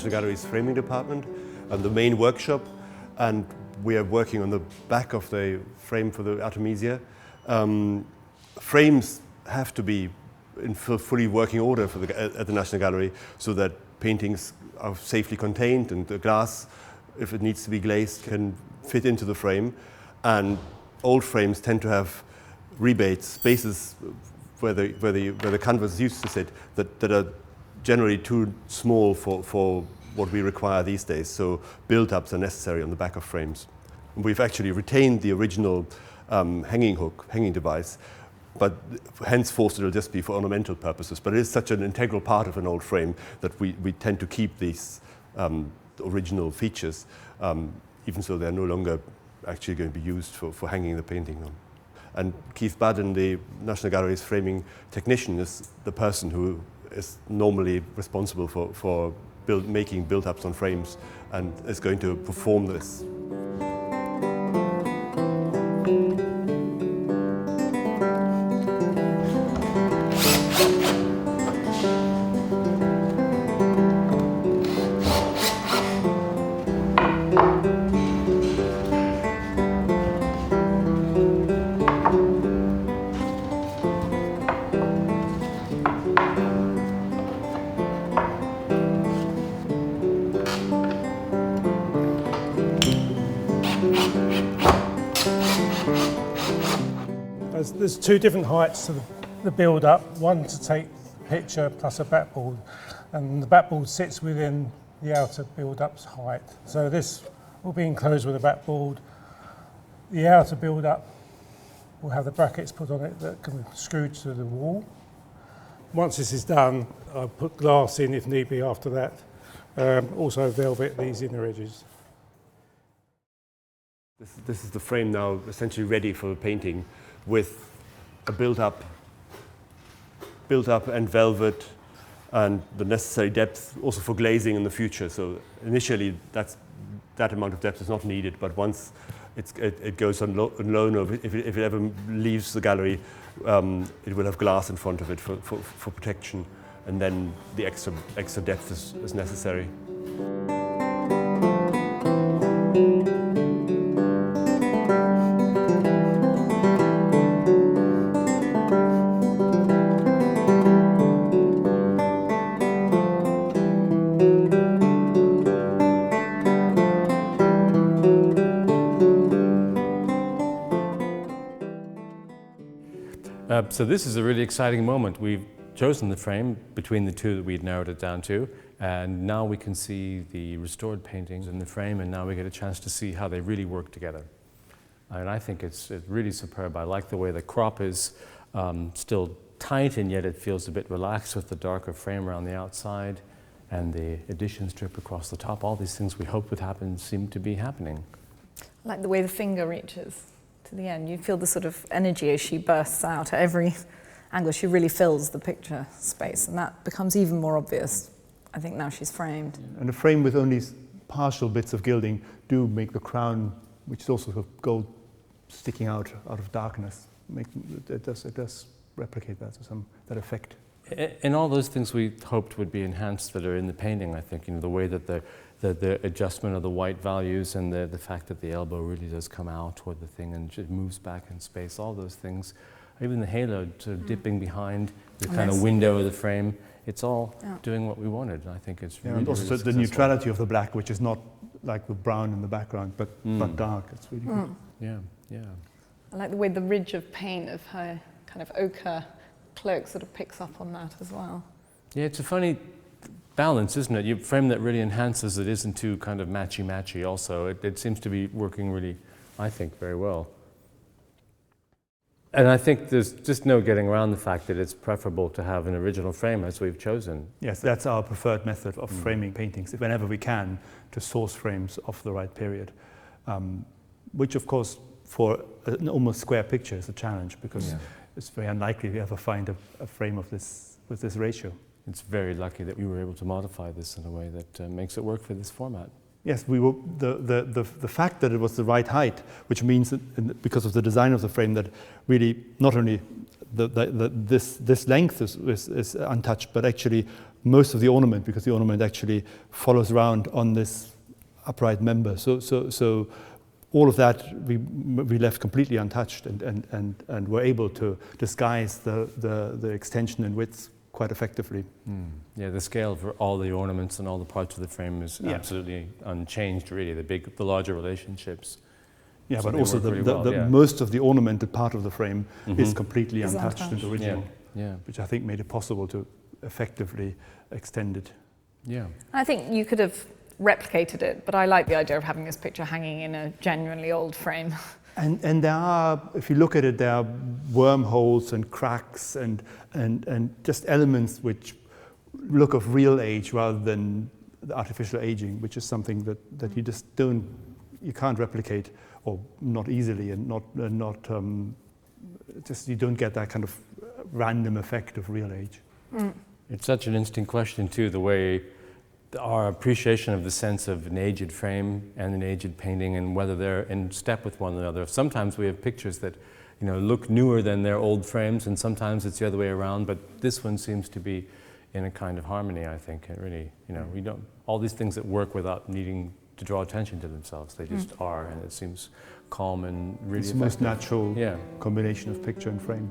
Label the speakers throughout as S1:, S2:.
S1: National Gallery's framing department and the main workshop, and we are working on the back of the frame for the Artemisia. Frames have to be in fully working order at the National Gallery so that paintings are safely contained and the glass, if it needs to be glazed, can fit into the frame. And old frames tend to have rebates, spaces where the canvas used to sit that are generally too small for what we require these days. So build-ups are necessary on the back of frames. We've actually retained the original hanging device, but henceforth it'll just be for ornamental purposes. But it is such an integral part of an old frame that we tend to keep these original features, even so they're no longer actually going to be used for hanging the painting on. And Keith Baden, the National Gallery's framing technician, is the person who is normally responsible for making build-ups on frames and is going to perform this.
S2: There's two different heights to the build-up, one to take the picture plus a backboard, and the backboard sits within the outer build-up's height. So this will be enclosed with a backboard. The outer build-up will have the brackets put on it that can be screwed to the wall. Once this is done, I'll put glass in if need be after that. Also velvet these inner edges.
S1: This is the frame now essentially ready for the painting, with a built-up and velvet and the necessary depth also for glazing in the future. So initially that amount of depth is not needed, but once it goes on loan, or if it ever leaves the gallery, it will have glass in front of it for protection, and then the extra depth is necessary.
S3: So this is a really exciting moment. We've chosen the frame between the two that we'd narrowed it down to, and now we can see the restored paintings in the frame, and now we get a chance to see how they really work together. And I think it's really superb. I like the way the crop is still tight, and yet it feels a bit relaxed with the darker frame around the outside and the addition strip across the top. All these things we hoped would happen seem to be happening.
S4: I like the way the finger reaches to the end. You feel the sort of energy as she bursts out at every angle. She really fills the picture space, and that becomes even more obvious, I think, now she's framed.
S5: And a frame with only partial bits of gilding do make the crown, which is also sort of gold sticking out of darkness, it does replicate that effect.
S3: And all those things we hoped would be enhanced that are in the painting, I think, the way that the adjustment of the white values and the fact that the elbow really does come out toward the thing and it moves back in space, all those things, even the halo sort of dipping behind the kind of window of the frame, it's all doing what we wanted, and I think it's really,
S5: and also
S3: really
S5: the neutrality of the black, which is not like the brown in the background, but dark. It's really good.
S3: Yeah.
S4: I like the way the ridge of paint of her kind of ochre cloak sort of picks up on that as well.
S3: Yeah, it's a funny balance, isn't it? You frame that really enhances it isn't too kind of matchy also. It seems to be working really, I think, very well. And I think there's just no getting around the fact that it's preferable to have an original frame as we've chosen.
S5: Yes, that's our preferred method of framing paintings, whenever we can, to source frames of the right period. Which, of course, for an almost square picture is a challenge, because it's very unlikely you ever find a frame of this with this ratio.
S3: It's very lucky that we were able to modify this in a way that makes it work for this format.
S5: Yes, we were the fact that it was the right height, which means that because of the design of the frame, that really not only this length is untouched, but actually most of the ornament, because the ornament actually follows around on this upright member. So all of that we left completely untouched, and were able to disguise the extension and width quite effectively.
S3: Yeah, the scale for all the ornaments and all the parts of the frame is absolutely unchanged, really. The larger relationships.
S5: Yeah,
S3: So
S5: but
S3: they
S5: also
S3: work really well,
S5: most of the ornamented part of the frame is completely untouched and original,
S3: Yeah.
S5: which I think made it possible to effectively extend it.
S3: Yeah.
S4: I think you could have replicated it, but I like the idea of having this picture hanging in a genuinely old frame.
S5: And there are, if you look at it, there are wormholes and cracks and just elements which look of real age rather than the artificial aging, which is something that you just you can't replicate, or not easily, and you don't get that kind of random effect of real age.
S3: It's such an interesting question too, the way our appreciation of the sense of an aged frame and an aged painting and whether they're in step with one another. Sometimes we have pictures that, you know, look newer than their old frames, and sometimes it's the other way around, but this one seems to be in a kind of harmony, I think. It really, you know, we don't, all these things that work without needing to draw attention to themselves, they just are, and it seems calm and really
S5: It's the most natural
S3: Yeah.
S5: combination of picture and frame.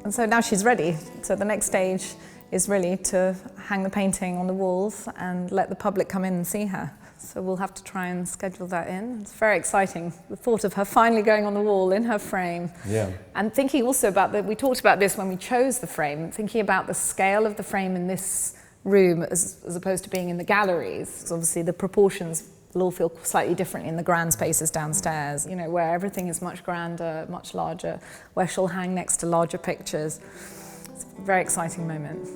S4: And so now she's ready. So the next stage is really to hang the painting on the walls and let the public come in and see her. So we'll have to try and schedule that in. It's very exciting, the thought of her finally going on the wall in her frame.
S3: Yeah.
S4: And thinking also about that, we talked about this when we chose the frame, thinking about the scale of the frame in this room as opposed to being in the galleries. So obviously the proportions will all feel slightly different in the grand spaces downstairs, you know, where everything is much grander, much larger, where she'll hang next to larger pictures. It's a very exciting moment.